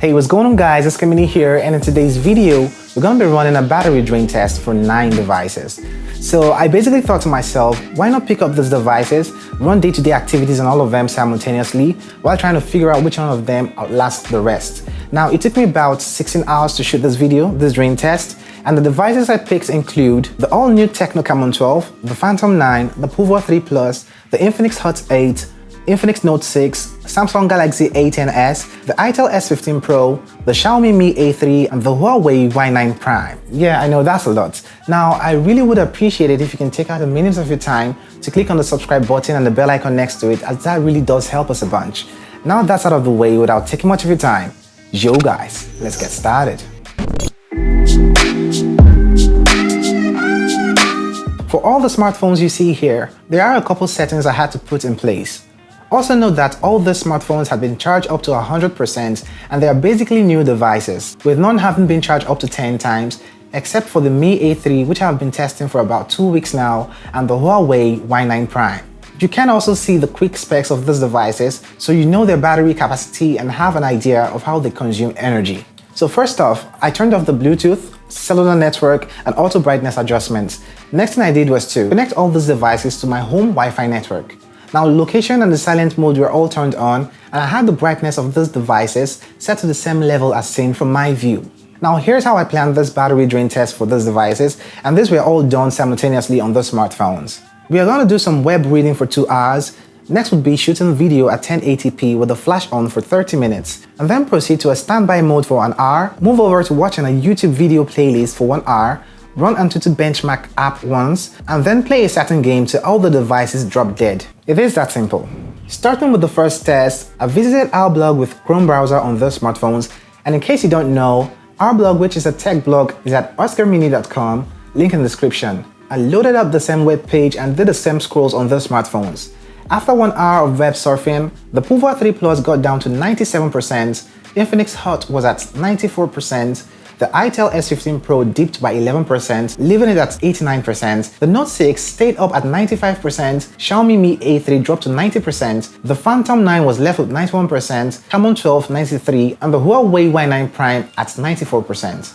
Hey, what's going on guys, Oscarmini here, and in today's video, we're going to be running a battery drain test for 9 devices. So I basically thought to myself, why not pick up these devices, run day-to-day activities on all of them simultaneously, while trying to figure out which one of them outlasts the rest. Now, it took me about 16 hours to shoot this video, this drain test, and the devices I picked include the all-new TECNO Camon 12, the Phantom 9, the Pouvoir 3 Plus, the Infinix Hot 8, Infinix Note 6, Samsung Galaxy A10s, the itel S15 Pro, the Xiaomi Mi A3, and the Huawei Y9 Prime. Yeah, I know that's a lot. Now, I really would appreciate it if you can take out a minute of your time to click on the subscribe button and the bell icon next to it, as that really does help us a bunch. Now that's out of the way, without taking much of your time, yo guys, let's get started. For all the smartphones you see here, there are a couple settings I had to put in place. Also note that all these smartphones have been charged up to 100% and they are basically new devices, with none having been charged up to 10 times, except for the Mi A3, which I have been testing for about 2 weeks now, and the Huawei Y9 Prime. You can also see the quick specs of these devices, so you know their battery capacity and have an idea of how they consume energy. So first off, I turned off the Bluetooth, cellular network, and auto brightness adjustments. Next thing I did was to connect all these devices to my home Wi-Fi network. Now, location and the silent mode were all turned on, and I had the brightness of these devices set to the same level as seen from my view. Now, here's how I planned this battery drain test for these devices, and these were all done simultaneously on the smartphones. We are going to do some web reading for 2 hours. Next would be shooting video at 1080p with the flash on for 30 minutes, and then proceed to a standby mode for 1 hour, move over to watching a YouTube video playlist for 1 hour, run AnTuTu Benchmark app once, and then play a certain game till all the devices drop dead. It is that simple. Starting with the first test, I visited our blog with Chrome browser on those smartphones, and in case you don't know, our blog, which is a tech blog, is at oscarmini.com, link in the description. I loaded up the same web page and did the same scrolls on those smartphones. After 1 hour of web surfing, the Pouvoir 3 Plus got down to 97%, Infinix Hot was at 94%, the itel S15 Pro dipped by 11%, leaving it at 89%. The Note 6 stayed up at 95%, Xiaomi Mi A3 dropped to 90%, the Phantom 9 was left with 91%, Camon 12 93%, and the Huawei Y9 Prime at 94%.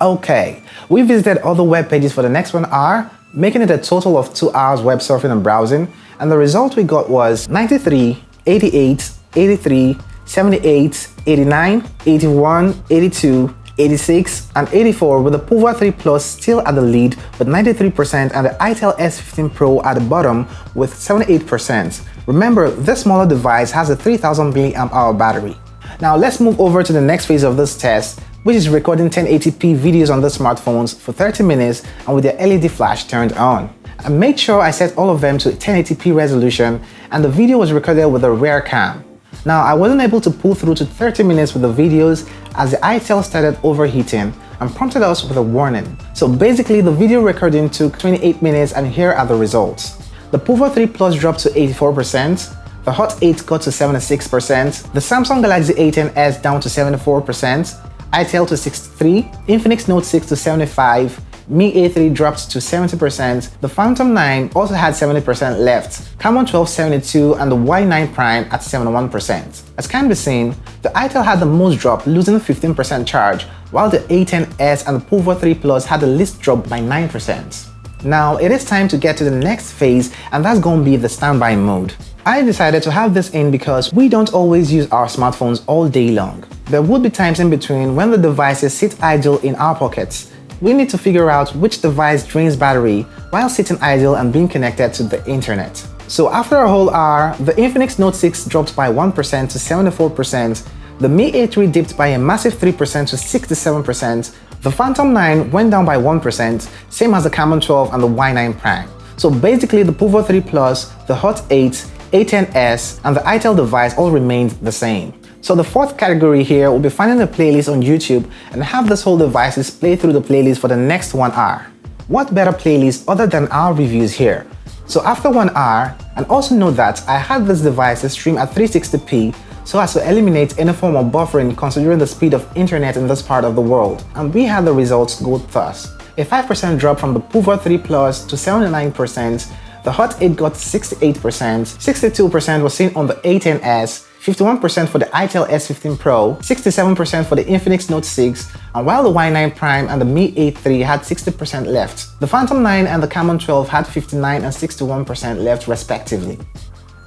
Okay, we visited other web pages for the next 1 hour, making it a total of 2 hours web surfing and browsing, and the result we got was 93, 88, 83, 78, 89, 81, 82, 86 and 84, with the Pouvoir 3 Plus still at the lead with 93% and the itel S15 Pro at the bottom with 78%. Remember, this smaller device has a 3000 mAh battery. Now let's move over to the next phase of this test, which is recording 1080p videos on the smartphones for 30 minutes and with their LED flash turned on. I made sure I set all of them to 1080p resolution, and the video was recorded with a rear cam. Now, I wasn't able to pull through to 30 minutes with the videos as the itel started overheating and prompted us with a warning. So basically, the video recording took 28 minutes, and here are the results. The Pouvoir 3 Plus dropped to 84%, the Hot 8 got to 76%, the Samsung Galaxy A10s down to 74%, itel to 63%, Infinix Note 6 to 75%, Mi A3 dropped to 70%, the Phantom 9 also had 70% left, Camon 12 72%, and the Y9 Prime at 71%. As can be seen, the itel had the most drop, losing 15% charge, while the A10s and the Pouvoir 3 Plus had the least drop by 9%. Now, it is time to get to the next phase, and that's going to be the standby mode. I decided to have this in because we don't always use our smartphones all day long. There would be times in between when the devices sit idle in our pockets. We need to figure out which device drains battery while sitting idle and being connected to the internet. So after a whole hour, the Infinix Note 6 dropped by 1% to 74%, the Mi A3 dipped by a massive 3% to 67%, the Phantom 9 went down by 1%, same as the Camon 12 and the Y9 Prime. So basically, the Pouvoir 3 Plus, the Hot 8, A10s, and the itel device all remained the same. So the fourth category here will be finding a playlist on YouTube and have this whole devices play through the playlist for the next 1 hour. What better playlist other than our reviews here? So after 1 hour, and also note that I had this device stream at 360p so as to eliminate any form of buffering considering the speed of internet in this part of the world, and we had the results go thus. A 5% drop from the Pouvoir 3 Plus to 79%, the Hot 8 got 68%, 62% was seen on the A10s, 51% for the itel S15 Pro, 67% for the Infinix Note 6, and while the Y9 Prime and the Mi A3 had 60% left, the Phantom 9 and the Camon 12 had 59 and 61% left respectively.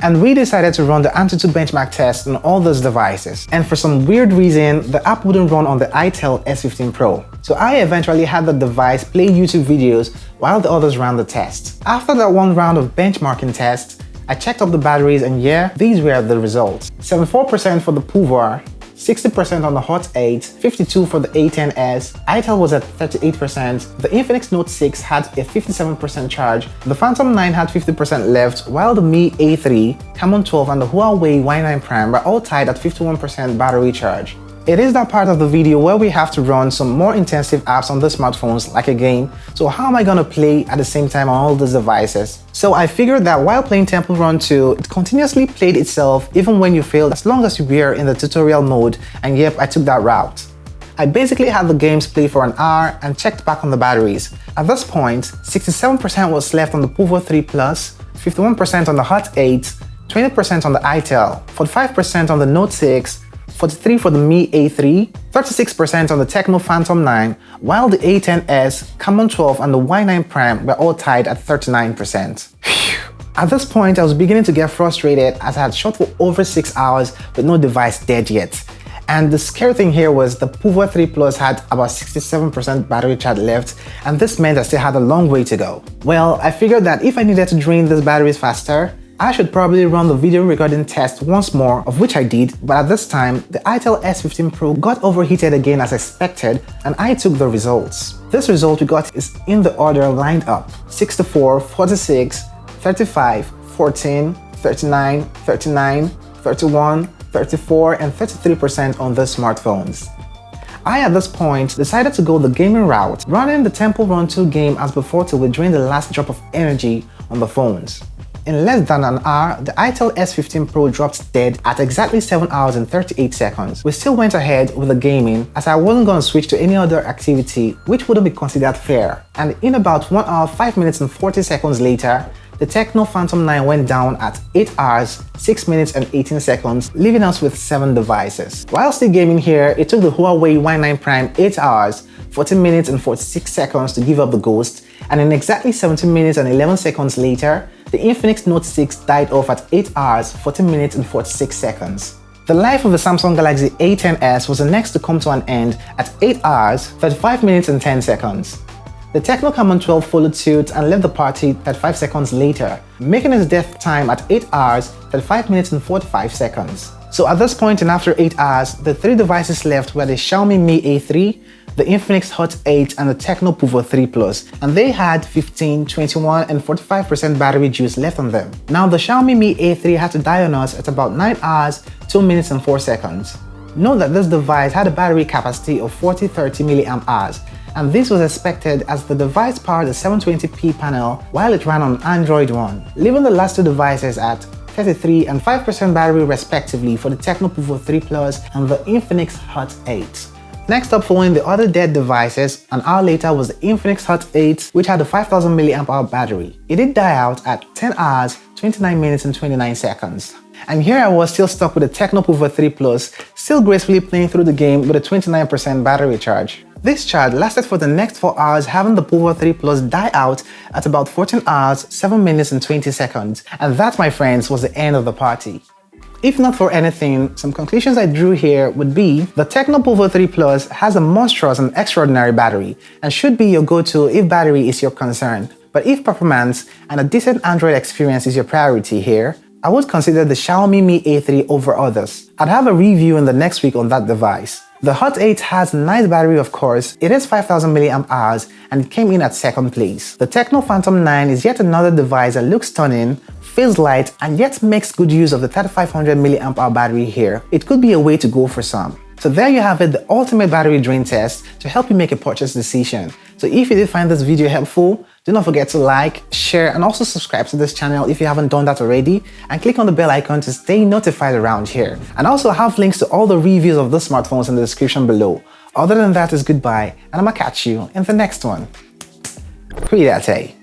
And we decided to run the AnTuTu benchmark test on all those devices. And for some weird reason, the app wouldn't run on the itel S15 Pro. So I eventually had the device play YouTube videos while the others ran the test. After that one round of benchmarking tests, I checked up the batteries and yeah, these were the results. 74% for the Pouvoir, 60% on the Hot 8, 52% for the A10s, itel was at 38%, the Infinix Note 6 had a 57% charge, the Phantom 9 had 50% left, while the Mi A3, Camon 12 and the Huawei Y9 Prime were all tied at 51% battery charge. It is that part of the video where we have to run some more intensive apps on the smartphones like a game, so how am I gonna play at the same time on all these devices? So I figured that while playing Temple Run 2, it continuously played itself even when you failed as long as you were in the tutorial mode, and yep, I took that route. I basically had the games play for an hour and checked back on the batteries. At this point, 67% was left on the Pouvoir 3 Plus, 51% on the Hot 8, 20% on the itel, 45% on the Note 6, 43% for the Mi A3, 36% on the TECNO Phantom 9, while the A10s, Camon 12 and the Y9 Prime were all tied at 39%. At this point, I was beginning to get frustrated as I had shot for over 6 hours with no device dead yet. And the scary thing here was the Pouvoir 3 Plus had about 67% battery charge left, and this meant I still had a long way to go. Well, I figured that if I needed to drain these batteries faster, I should probably run the video recording test once more, of which I did, but at this time, the itel S15 Pro got overheated again as expected, and I took the results. This result we got is in the order lined up: 64, 46, 35, 14, 39, 39, 31, 34, and 33% on the smartphones. I, at this point, decided to go the gaming route, running the Temple Run 2 game as before till we drained the last drop of energy on the phones. In less than an hour, the itel S15 Pro dropped dead at exactly 7 hours and 38 seconds. We still went ahead with the gaming as I wasn't going to switch to any other activity which wouldn't be considered fair. And in about 1 hour, 5 minutes and 40 seconds later, the TECNO Phantom 9 went down at 8 hours, 6 minutes and 18 seconds, leaving us with 7 devices. While still gaming here, it took the Huawei Y9 Prime 8 hours, 14 minutes and 46 seconds to give up the ghost, and in exactly 17 minutes and 11 seconds later, the Infinix Note 6 died off at 8 hours, 14 minutes and 46 seconds. The life of the Samsung Galaxy A10s was the next to come to an end at 8 hours, 35 minutes and 10 seconds. The TECNO Camon 12 followed suit and left the party 35 seconds later, making its death time at 8 hours, 35 minutes and 45 seconds. So at this point and after 8 hours, the 3 devices left were the Xiaomi Mi A3, the Infinix Hot 8 and the TECNO Pouvoir 3 Plus, and they had 15, 21 and 45% battery juice left on them. Now the Xiaomi Mi A3 had to die on us at about 9 hours, 2 minutes and 4 seconds. Note that this device had a battery capacity of 40-30 mAh, and this was expected as the device powered a 720p panel while it ran on Android One, leaving the last 2 devices at 33 and 5% battery respectively for the TECNO Pouvoir 3 Plus and the Infinix Hot 8. Next up, following the other dead devices, an hour later was the Infinix Hot 8, which had a 5000 mAh battery. It did die out at 10 hours, 29 minutes and 29 seconds. And here I was still stuck with the TECNO Pouvoir 3 Plus, still gracefully playing through the game with a 29% battery charge. This charge lasted for the next 4 hours, having the Pouvoir 3 Plus die out at about 14 hours, 7 minutes and 20 seconds. And that, my friends, was the end of the party. If not for anything, some conclusions I drew here would be the TECNO Pouvoir 3 Plus has a monstrous and extraordinary battery and should be your go-to if battery is your concern. But if performance and a decent Android experience is your priority here, I would consider the Xiaomi Mi A3 over others. I'd have a review in the next week on that device. The Hot 8 has a nice battery, of course. It is 5000 mAh and it came in at 2nd place. The TECNO Phantom 9 is yet another device that looks stunning, feels light, and yet makes good use of the 3500 mAh battery here. It could be a way to go for some. So there you have it, the ultimate battery drain test to help you make a purchase decision. So if you did find this video helpful, do not forget to like, share, and also subscribe to this channel if you haven't done that already, and click on the bell icon to stay notified around here. And I also have links to all the reviews of the smartphones in the description below. Other than that is goodbye, and I'ma catch you in the next one. Cuídate.